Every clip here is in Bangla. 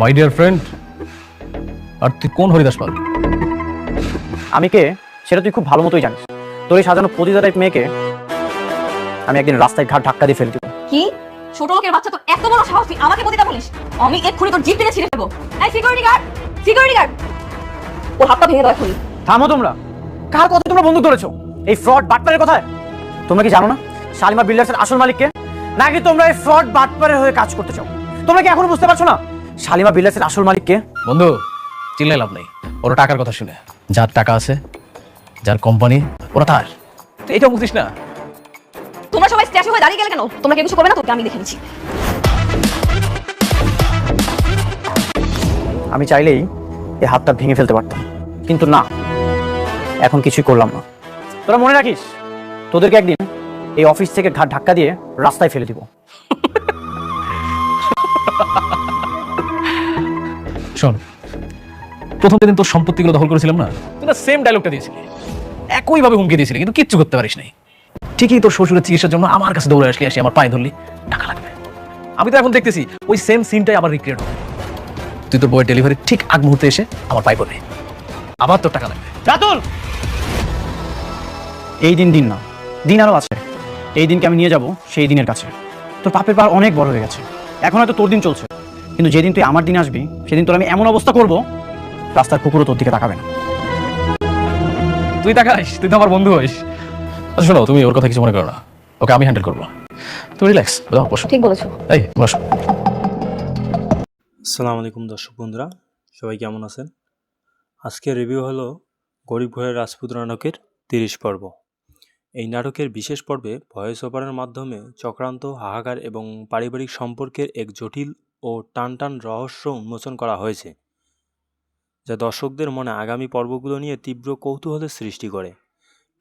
মাই ডিয়ার ফ্রেন্ড, আর তুই কোন হরিদাস পাল? আমি কে সেটা তুই খুব ভালো মতোই জানিস। তোর এই সাজানো পতিতা টাইপ মেয়েকে আমি একদিন রাস্তায় ঘাট ধাক্কা দিয়ে ফেলে দিব। কি ছোট লোকের বাচ্চা, তো এত বড় সাহস তুই আমাকে পতিতা বলিস? আমি এক্ষুনি তোর জিপ টেনে ছিঁড়ে ফেলবো। এই সিকিউরিটি গার্ড, সিকিউরিটি গার্ড, ওর হাতটা ভেঙে দাও এখনই। থামো তোমরা। কার কথা তোমরা বন্দুক ধরেছো? এই ফ্রড বাটপারের কথায়? তোমরা কি জানো না শালিমা বিল্ডার্সের আসল মালিককে? নাকি তোমরা এই ফ্রড বাটপারের হয়ে কাজ করতে চাও? তোমরা কি এখনো বুঝতে পারছো না শালিমা বিল্ডার্সের আসল মালিককে? বন্ধু, চিল্লাই লাভ নেই। ওর টাকার কথা শুনে, যার টাকা আছে, যার কোম্পানি, ওরা তার। তুই এটা বুঝিস না? তোমরা সবাই স্ট্যাচু হয়ে দাঁড়িয়ে গেলে কেন? তোমরা কি কিছু করবে না? তোকে আমি দেখে নিচ্ছি। আমি চাইলেই এই হাতটা ভেঙে ফেলতে পারতাম, কিন্তু না, এখন কিছুই করলাম না। তোরা মনে রাখিস, তোদেরকে একদিন এই অফিস থেকে ঘাট ধাক্কা দিয়ে রাস্তায় ফেলে দিব। শোন, প্রথম যেদিন তোর সম্পত্তিগুলো দখল করেছিলাম না, তুই না সেম ডায়লগটা দিয়েছিলি, একইভাবে হুমকি দিয়েছিলি, কিন্তু কিচ্ছু করতে পারিস নাই। ঠিকই তোর শ্বশুরের চিকিৎসার জন্য আমার কাছে দৌড়ে আসলি, আমার পায়ে ধরলি, টাকা লাগবে। আমি তো এখন দেখতেছি ওই সেম সিনটাই আবার রিক্রিয়েট হবে। তুই তোর বইয়ের ডেলিভারি ঠিক আগ মুহূর্তে এসে আমার পায়ে পড়বে, আবার তোর টাকা লাগবে। রাতুল, এই দিন না, দিন আরো আছে। এই দিনকে আমি নিয়ে যাব সেই দিনের কাছে। তোর পাপের পার অনেক বড় হয়ে গেছে, এখন হয়তো তোর দিন চলছে, কিন্তু যেদিন তুই আমার দিন আসবি সেদিন তোর আমি এমন অবস্থা করব, রাস্তার কুকুরও তোর দিকে তাকাবে না। তুই তাকাইস, তুই তো আমার বন্ধু হইস। আচ্ছা শোনো, তুমি ওর কথা কিছু মনে করো না, ওকে আমি হ্যান্ডেল করবো। তুমি রিল্যাক্স, বসো। ঠিক বলেছো। এই বসো। আসসালামু আলাইকুম দর্শক বন্ধুরা, সবাই কেমন আছেন? আজকের রিভিউ হলো গরিব ঘরের রাজপুত নাটকের 30 পর্ব। এই নাটকের বিশেষ পর্বে ভয়েস ওভারের মাধ্যমে চক্রান্ত, হাহাকার এবং পারিবারিক সম্পর্কের এক জটিল ও টানটান রহস্য উন্মোচন করা হয়েছে, যা দর্শকদের মনে আগামী পর্বগুলো নিয়ে তীব্র কৌতূহলের সৃষ্টি করে।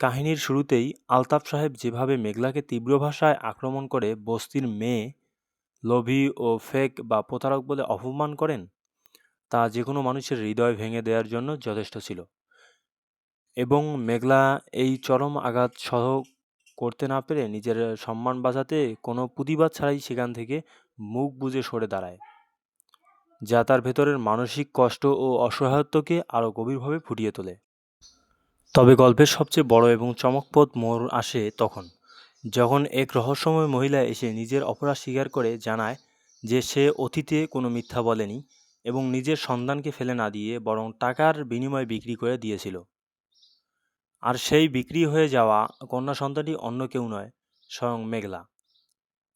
কাহিনীর শুরুতেই আলতাফ সাহেব যেভাবে মেঘলাকে তীব্র ভাষায় আক্রমণ করে বস্তির মেয়ে, লোভী ও ফেক বা প্রতারক বলে অপমান করেন, তা যে কোনো মানুষের হৃদয় ভেঙে দেওয়ার জন্য যথেষ্ট ছিল। এবং মেঘলা এই চরম আঘাত সহ করতে না পেরে নিজের সম্মান বাঁচাতে কোনো প্রতিবাদ ছাড়াই সেখান থেকে মুখ বুজে সরে দাঁড়ায়, যা তার ভেতরের মানসিক কষ্ট ও অসহায়ত্বকে আরও গভীরভাবে ফুটিয়ে তোলে। তবে গল্পের সবচেয়ে বড় এবং চমকপ্রদ মোড় আসে তখন, যখন এক রহস্যময় মহিলা এসে নিজের অপরাধ স্বীকার করে জানায় যে সে অতীতে কোনো মিথ্যা বলেনি এবং নিজের সন্তানকে ফেলে না দিয়ে বরং টাকার বিনিময়ে বিক্রি করে দিয়েছিল। আর সেই বিক্রি হয়ে যাওয়া কন্যা সন্তানটি অন্য কেউ নয়, স্বয়ং মেঘলা।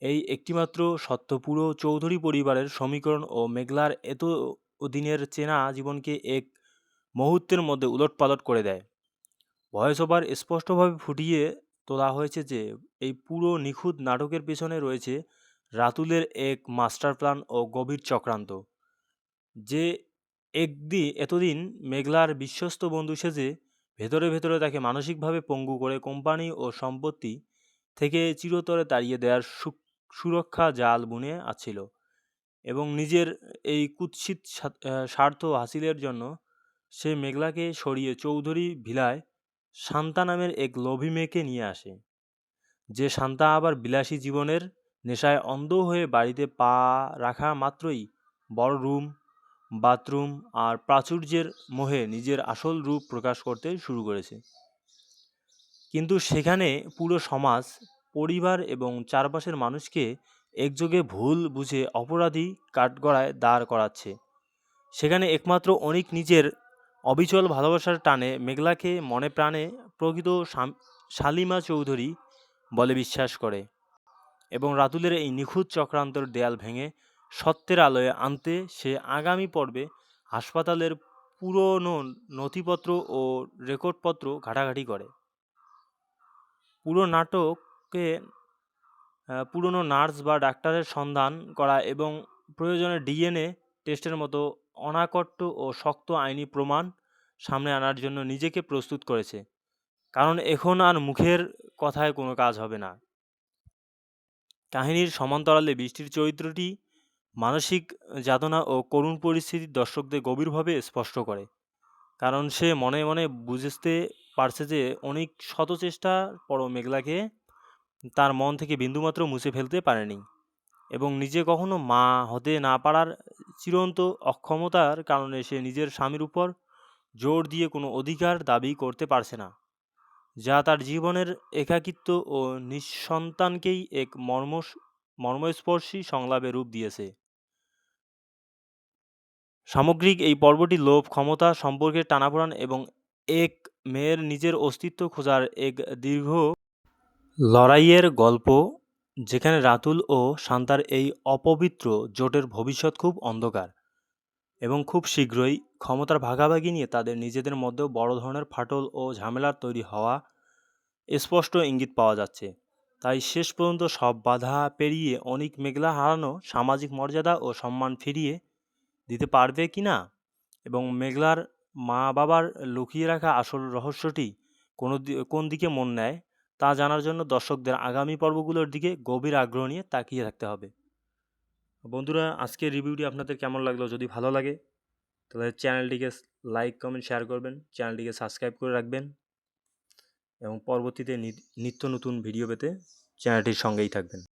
এই একটিমাত্র সত্য পুরো চৌধুরী পরিবারের সমীকরণ ও মেঘলার এত দিনের চেনা জীবনকে এক মুহূর্তের মধ্যে উলটপালট করে দেয়। ভয়েস ওভার স্পষ্টভাবে ফুটিয়ে তোলা হয়েছে যে এই পুরো নিখুঁত নাটকের পেছনে রয়েছে রাতুলের এক মাস্টার প্ল্যান ও গভীর চক্রান্ত, যে এতদিন মেঘলার বিশ্বস্ত বন্ধু সেজে ভেতরে ভেতরে তাকে মানসিকভাবে পঙ্গু করে কোম্পানি ও সম্পত্তি থেকে চিরতরে তাড়িয়ে দেওয়ার সুরক্ষা জাল বুনে আছিল। এবং নিজের এই কুৎসিত স্বার্থ হাসিলের জন্য সে মেঘলাকে সরিয়ে চৌধুরী ভিলায় শান্তা নামের এক লোভী মেয়েকে নিয়ে আসে, যে শান্তা আবার বিলাসী জীবনের নেশায় অন্ধ হয়ে বাড়িতে পা রাখা মাত্রই বড় রুম, বাথরুম আর প্রাচুর্যের মোহে নিজের আসল রূপ প্রকাশ করতে শুরু করেছে। কিন্তু সেখানে পুরো সমাজ, পরিবার এবং চারপাশের মানুষকে একযোগে ভুল বুঝে অপরাধী কাঠগড়ায় দাঁড় করাচ্ছে। সেখানে একমাত্র অনিক নিজের অবিচল ভালোবাসার টানে মেঘলাকে মনে প্রাণে প্রকৃত শালিমা চৌধুরী বলে বিশ্বাস করে, এবং রাতুলের এই নিখুঁত চক্রান্তর দেয়াল ভেঙে সত্যের আলোয় আনতে সে আগামী পর্বে হাসপাতালের পুরনো নথিপত্র ও রেকর্ডপত্র ঘাটাঘাটি করে। পুরো নাটকে পুরনো নার্স বা ডাক্তারের সন্ধান করা এবং প্রয়োজনে ডিএনএ টেস্টের মতো অনাকট্য ও শক্ত আইনি প্রমাণ সামনে আনার জন্য নিজেকে প্রস্তুত করেছে, কারণ এখন আর মুখের কথায় কোনো কাজ হবে না। কাহিনীর সমান্তরালে বৃষ্টির চরিত্রটি মানসিক যাতনা ও করুণ পরিস্থিতি দর্শকদের গভীরভাবে স্পষ্ট করে, কারণ সে মনে মনে বুঝতে পারছে যে অনেক শত চেষ্টার পরও মেঘলাকে তার মন থেকে বিন্দুমাত্র মুছে ফেলতে পারেনি, এবং নিজে কখনো মা হতে না পারার চিরন্ত অক্ষমতার কারণে সে নিজের স্বামীর উপর জোর দিয়ে কোনো অধিকার দাবি করতে পারছে না, যা তার জীবনের একাকিত্ব ও নিঃসন্তানকেই এক মর্মস্পর্শী সংলাপে রূপ দিয়েছে। সামগ্রিক এই পর্বটি লোভ, ক্ষমতা, সম্পর্কের টানাপোড়েন এবং এক মেয়ের নিজের অস্তিত্ব খোঁজার এক দীর্ঘ লড়াইয়ের গল্প, যেখানে রাতুল ও শান্তার এই অপবিত্র জোটের ভবিষ্যৎ খুব অন্ধকার এবং খুব শীঘ্রই ক্ষমতার ভাগাভাগি নিয়ে তাদের নিজেদের মধ্যেও বড় ধরনের ফাটল ও ঝামেলার তৈরি হওয়া স্পষ্ট ইঙ্গিত পাওয়া যাচ্ছে। তাই শেষ পর্যন্ত সব বাধা পেরিয়ে অনিক মেঘলা হারানো সামাজিক মর্যাদা ও সম্মান ফিরিয়ে দিতে পারবে কি না, এবং মেঘলার মা বাবার লুকিয়ে রাখা আসল রহস্যটি কোন দিকে মন নেয়, তা জানার জন্য দর্শকদের আগামী পর্বগুলোর দিকে গভীর আগ্রহ নিয়ে তাকিয়ে থাকতে হবে। বন্ধুরা, আজকের রিভিউটি আপনাদের কেমন লাগলো? যদি ভালো লাগে তাহলে চ্যানেলটিকে লাইক, কমেন্ট, শেয়ার করবেন, চ্যানেলটিকে সাবস্ক্রাইব করে রাখবেন এবং পরবর্তীতে নিত্য নতুন ভিডিও পেতে চ্যানেলটির সঙ্গেই থাকবেন।